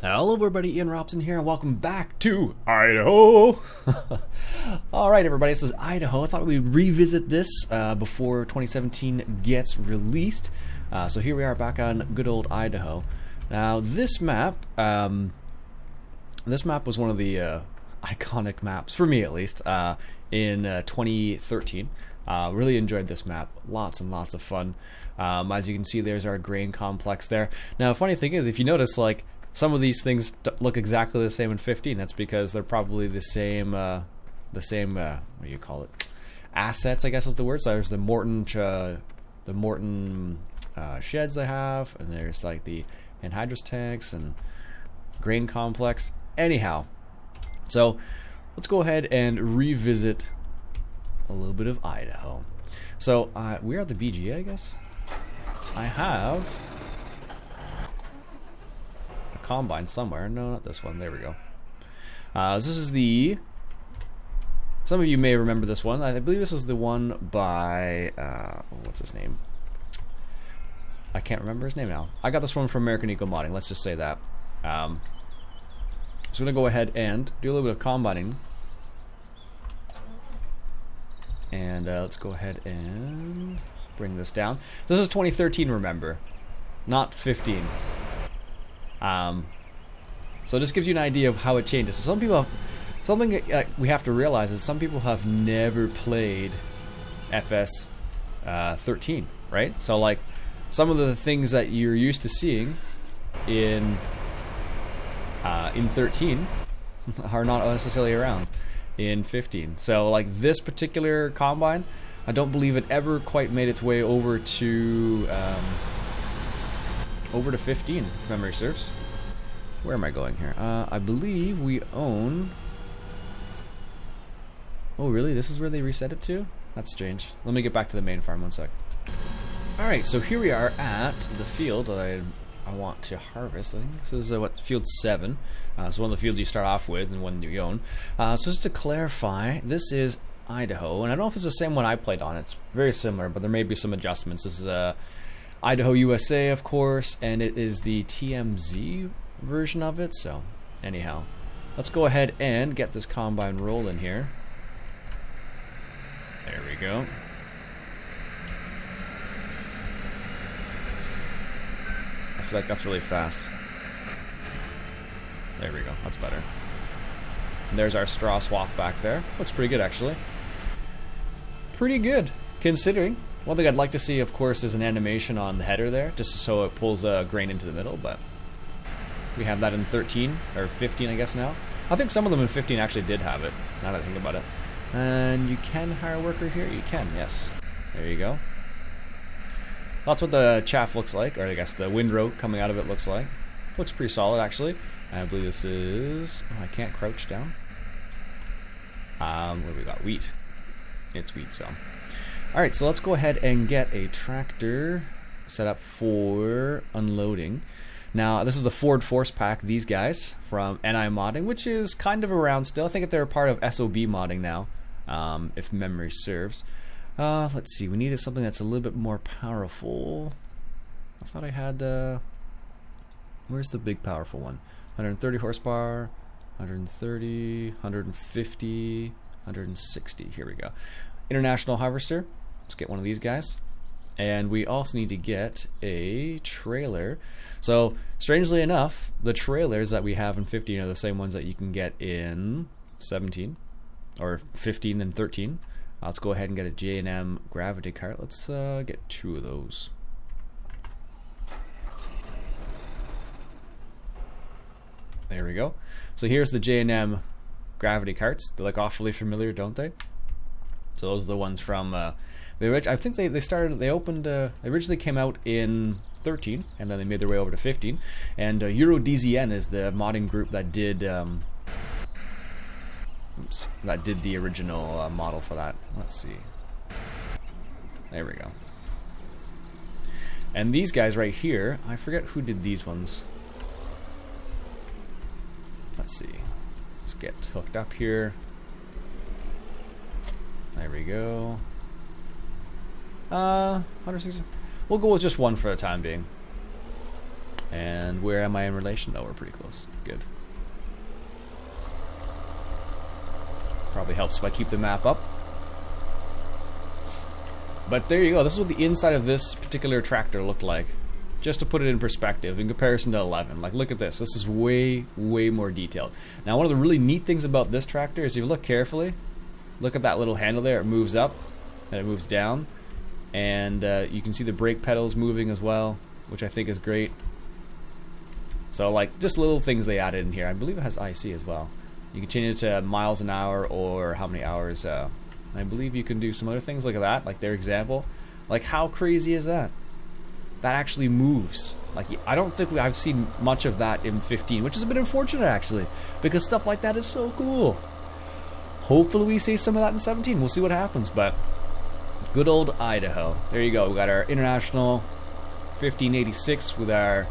Hello everybody, Ian Robson here, and welcome back to Idaho! Alright everybody, this is Idaho. I thought we'd revisit this before 2017 gets released. So here we are back on good old Idaho. Now this map was one of the iconic maps, for me at least, in 2013. Really enjoyed this map, lots and lots of fun. As you can see, there's our grain complex there. Now funny thing is, if you notice, like, some of these things look exactly the same in 15. That's because they're probably the same, what do you call it? Assets, I guess is the word. So there's the Morton sheds they have, and there's like the anhydrous tanks and grain complex. Anyhow, so let's go ahead and revisit a little bit of Idaho. So we're at the BGA, I guess. I have combine somewhere. No, not this one. There we go. This is the... Some of you may remember this one. I believe this is the one by... what's his name? I can't remember his name now. I got this one from American Eco Modding. Let's just say that. So I'm going to go ahead and do a little bit of combining. And let's go ahead and bring this down. This is 2013, remember. Not 15. So this gives you an idea of how it changes. So some people have, something we have to realize is some people have never played FS 13, right? So like some of the things that you're used to seeing in 13 are not necessarily around in 15. So like this particular combine, I don't believe it ever quite made its way over to 15, if memory serves. Where am I going here? I believe we own... Oh, really? This is where they reset it to? That's strange. Let me get back to the main farm, one sec. Alright, so here we are at the field that I want to harvest. I think this is field 7. So one of the fields you start off with and one you own. So just to clarify, this is Idaho, and I don't know if it's the same one I played on. It's very similar, but there may be some adjustments. This is Idaho, USA, of course, and it is the TMZ version of it. So anyhow, let's go ahead and get this combine rolling here. There we go. I feel like that's really fast. There we go, that's better. And there's our straw swath back there. Looks pretty good, actually. Pretty good, considering. One thing I'd like to see, of course, is an animation on the header there, just so it pulls a grain into the middle, but we have that in 13, or 15, I guess now. I think some of them in 15 actually did have it, now that I think about it. And you can hire a worker here? You can, yes. There you go. That's what the chaff looks like, or I guess the windrow coming out of it looks like. Looks pretty solid, actually. I believe this is... Oh, I can't crouch down. What do we got? Wheat. It's wheat, so... Alright, so let's go ahead and get a tractor set up for unloading. Now, this is the Ford Force Pack, these guys, from NI Modding, which is kind of around still. I think they're a part of SOB Modding now, if memory serves. Let's see, we needed something that's a little bit more powerful. I thought I had, where's the big powerful one? 130 horsepower, 130, 150, 160. Here we go. International Harvester. Let's get one of these guys. And we also need to get a trailer. So, strangely enough, the trailers that we have in 15 are the same ones that you can get in 17, or 15 and 13. Let's go ahead and get a J&M gravity cart. Let's get 2 of those. There we go. So here's the J&M gravity carts. They look awfully familiar, don't they? So those are the ones from I think they originally came out in 13, and then they made their way over to 15. And EuroDZN is the modding group that did the original model for that. Let's see. There we go. And these guys right here, I forget who did these ones. Let's see. Let's get hooked up here. There we go. 160. We'll go with just one for the time being. And where am I in relation? Oh, we're pretty close. Good. Probably helps if I keep the map up. But there you go. This is what the inside of this particular tractor looked like. Just to put it in perspective, in comparison to 11. Like, look at this. This is way, way more detailed. Now, one of the really neat things about this tractor is if you look carefully, look at that little handle there. It moves up, and it moves down. And you can see the brake pedals moving as well, which I think is great. So, like, just little things they added in here. I believe it has IC as well. You can change it to miles an hour or how many hours. I believe you can do some other things like that, like their example. Like, how crazy is that? That actually moves. Like, I don't think I've seen much of that in 15, which is a bit unfortunate, actually, because stuff like that is so cool. Hopefully we see some of that in 17. We'll see what happens, but good old Idaho. There you go. We got our International 1586 with our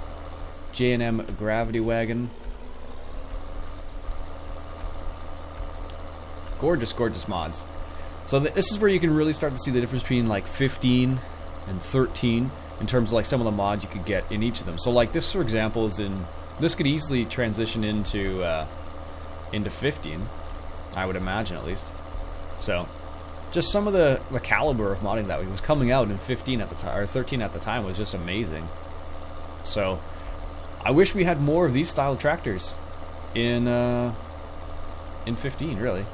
J&M Gravity Wagon. Gorgeous, gorgeous mods. So this is where you can really start to see the difference between like 15 and 13 in terms of like some of the mods you could get in each of them. So like this, for example, is in, this could easily transition into 15, I would imagine at least. So just some of the caliber of modding that was coming out in 15 at the time, or 13 at the time, was just amazing. So I wish we had more of these style tractors in 15, really.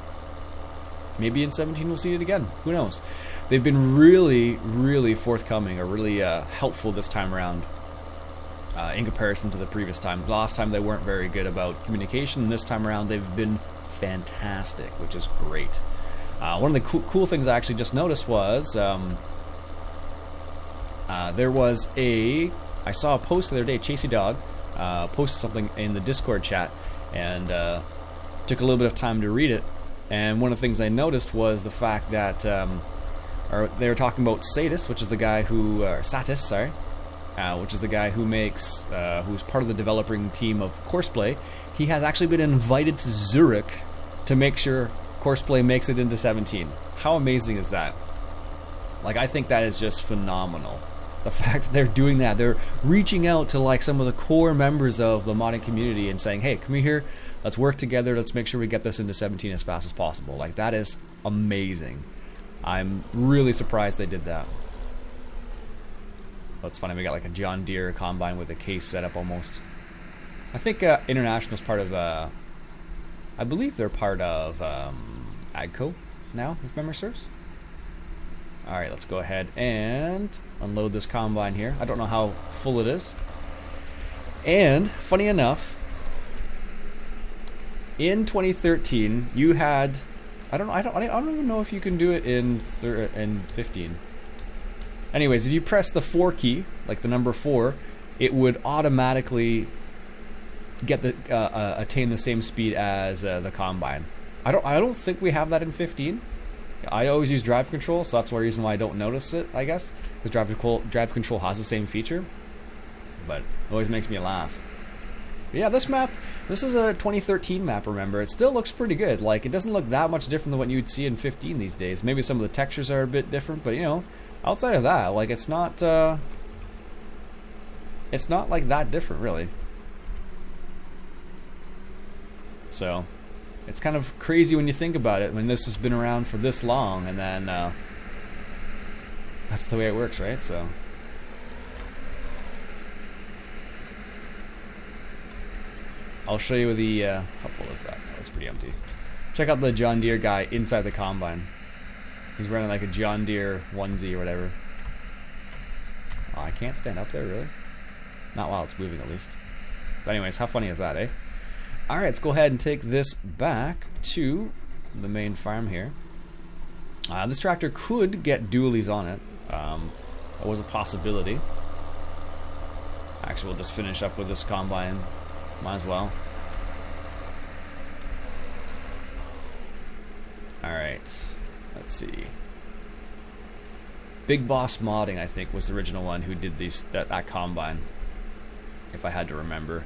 Maybe in 17 we'll see it again. Who knows? They've been really, really forthcoming, or really helpful this time around in comparison to the previous time. Last time they weren't very good about communication. This time around they've been fantastic, which is great. One of the cool things I actually just noticed was there was I saw a post the other day, Chasey Dog posted something in the Discord chat, and took a little bit of time to read it. And one of the things I noticed was the fact that they were talking about Satis, which is the guy who, which is the guy who makes, who's part of the developing team of Courseplay. He has actually been invited to Zurich to make sure Courseplay makes it into 17. How amazing is that? Like, I think that is just phenomenal. The fact that they're doing that, they're reaching out to like some of the core members of the modding community and saying, hey, come here, let's work together, let's make sure we get this into 17 as fast as possible. Like, that is amazing. I'm really surprised they did that. Well, it's funny, we got like a John Deere combine with a case set up almost. I think International's part of, I believe they're part of AGCO now, if memory serves. Alright, let's go ahead and unload this combine here. I don't know how full it is. And, funny enough, in 2013, you had, I don't even know if you can do it in 15. Anyways, if you press the 4 key, like the number 4, it would automatically get the attain the same speed as the combine. I don't think we have that in 15. I always use drive control, so that's one reason why I don't notice it, I guess, because drive control has the same feature, but it always makes me laugh. But yeah, this map, this is a 2013 map, remember. It still looks pretty good. Like, it doesn't look that much different than what you'd see in 15 these days. Maybe some of the textures are a bit different, but you know, outside of that, like, it's not like that different, really. So it's kind of crazy when you think about it, when this has been around for this long, and then that's the way it works, right? So I'll show you the how full is that? Oh, it's pretty empty. Check out the John Deere guy inside the combine. He's wearing like a John Deere onesie or whatever. Oh, I can't stand up there, really? Not while it's moving, at least. But anyways, how funny is that, eh? Alright, let's go ahead and take this back to the main farm here. This tractor could get dualies on it. That was a possibility. Actually, we'll just finish up with this combine. Might as well. Alright, let's see. Big Boss Modding, I think, was the original one who did that combine, if I had to remember.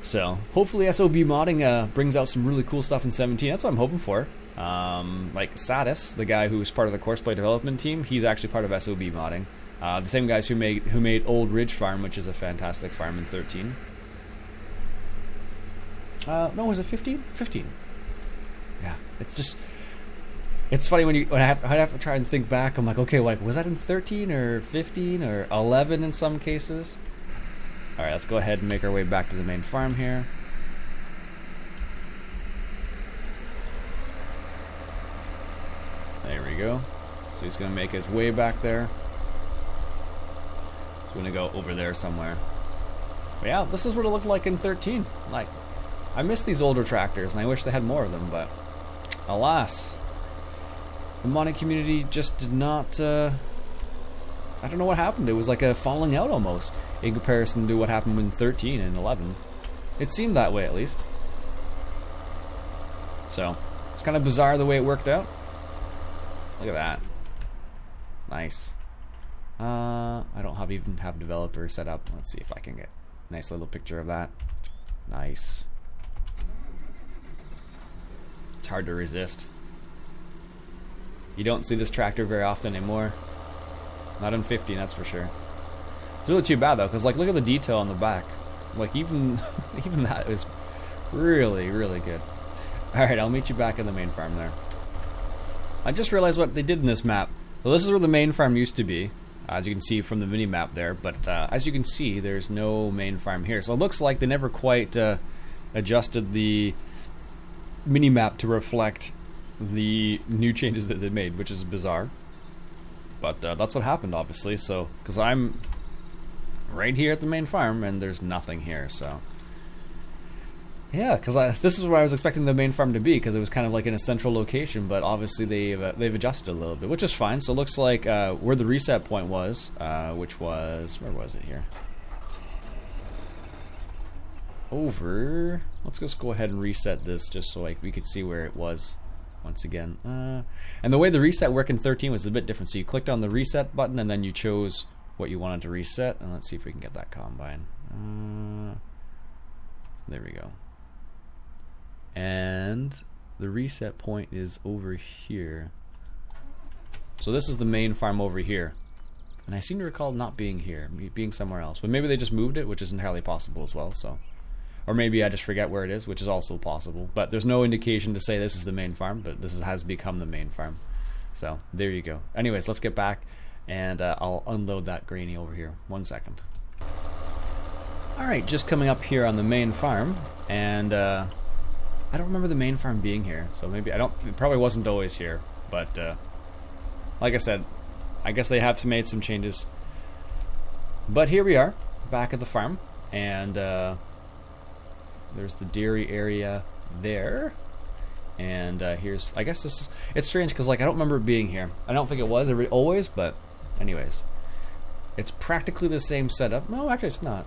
So, hopefully SOB Modding brings out some really cool stuff in 17. That's what I'm hoping for. Like Satis, the guy who's part of the Courseplay development team, he's actually part of SOB Modding. The same guys who made Old Ridge Farm, which is a fantastic farm in 13. No, was it 15? 15. Yeah, it's funny when I have to try and think back. I'm like, okay, like was that in 13 or 15 or 11 in some cases? All right, let's go ahead and make our way back to the main farm here. There we go. So he's gonna make his way back there. He's gonna go over there somewhere. But yeah, this is what it looked like in 13. Like, I miss these older tractors, and I wish they had more of them, but alas, the modding community just did not. I don't know what happened. It was like a falling out almost in comparison to what happened in 13 and 11. It seemed that way, at least. So it's kind of bizarre the way it worked out. Look at that. Nice. I don't even have developer set up. Let's see if I can get a nice little picture of that. Nice. It's hard to resist. You don't see this tractor very often anymore. Not in 15, that's for sure. It's really too bad though, because like look at the detail on the back. Like even even that is really, really good. Alright, I'll meet you back in the main farm there. I just realized what they did in this map. So this is where the main farm used to be, as you can see from the mini map there, but as you can see, there's no main farm here. So it looks like they never quite adjusted the mini map to reflect the new changes that they made, which is bizarre. But that's what happened, obviously. So, because I'm right here at the main farm, and there's nothing here, so yeah, because this is where I was expecting the main farm to be, because it was kind of like in a central location. But obviously they've adjusted a little bit, which is fine. So it looks like where the reset point was, which was, where was it here? Over. Let's just go ahead and reset this, just so like we could see where it was. Once again, and the way the reset worked in 13 was a bit different. So you clicked on the reset button and then you chose what you wanted to reset. And let's see if we can get that combine. There we go. And the reset point is over here. So this is the main farm over here. And I seem to recall not being here, being somewhere else. But maybe they just moved it, which is entirely possible as well. So. Or maybe I just forget where it is, which is also possible. But there's no indication to say this is the main farm, but this has become the main farm. So there you go. Anyways, let's get back, and I'll unload that granny over here. 1 second. Alright, just coming up here on the main farm, and I don't remember the main farm being here, so maybe it probably wasn't always here, but like I said, I guess they have made some changes. But here we are, back at the farm, and there's the dairy area there, and here's, I guess this is, it's strange because like I don't remember it being here. I don't think it was always, but anyways, it's practically the same setup. No, actually it's not.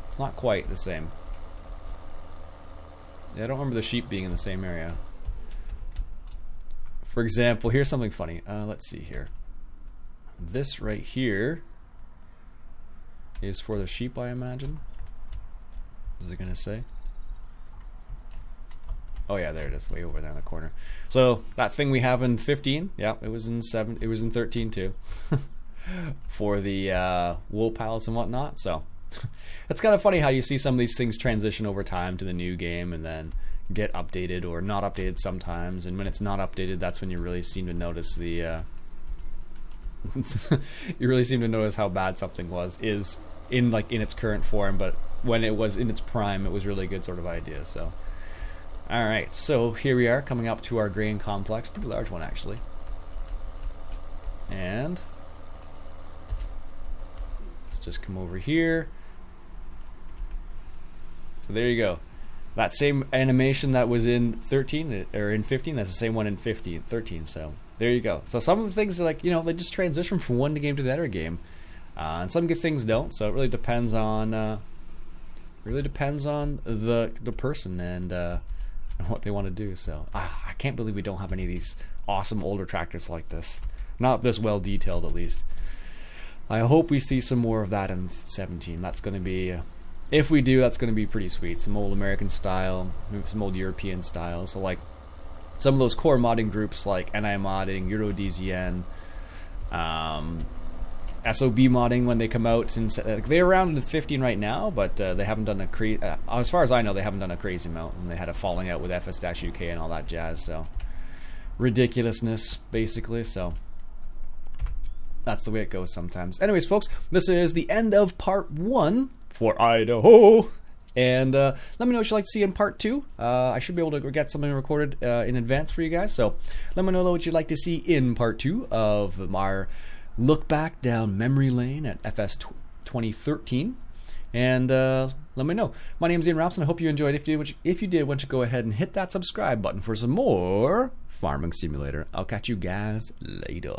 It's not quite the same. Yeah, I don't remember the sheep being in the same area. For example, here's something funny. Let's see here. This right here is for the sheep, I imagine. What is it gonna say? Oh yeah, there it is, way over there in the corner. So that thing we have in 15, yeah, it was in 13 too, for the wool pallets and whatnot. So it's kind of funny how you see some of these things transition over time to the new game and then get updated or not updated sometimes. And when it's not updated, that's when you really seem to notice the you really seem to notice how bad something is in its current form, but when it was in its prime, it was really a good sort of idea. So alright, so here we are coming up to our grain complex, pretty large one actually. And let's just come over here. So there you go. That same animation that was in 13 or in 15, that's the same one in 13. So there you go. So some of the things are like, you know, they just transition from one game to the other game, and some things don't. So it really depends on the person and what they want to do. So I can't believe we don't have any of these awesome older tractors like this. Not this well detailed, at least. I hope we see some more of that in 17. That's going to be, if we do, that's going to be pretty sweet. Some old American style, maybe some old European style. So like some of those core modding groups like NI Modding, EuroDZN, SOB modding when they come out, since they're around 15 right now, but they haven't done a crazy. As far as I know, they haven't done a crazy amount, and they had a falling out with FS-UK and all that jazz. So ridiculousness, basically. So that's the way it goes sometimes. Anyways, folks, this is the end of part 1 for Idaho. And let me know what you'd like to see in part 2. I should be able to get something recorded in advance for you guys. So let me know what you'd like to see in part 2 of our look back down memory lane at FS 2013. And let me know. My name's Iain Robson. I hope you enjoyed. If you did, why don't you go ahead and hit that subscribe button for some more Farming Simulator. I'll catch you guys later.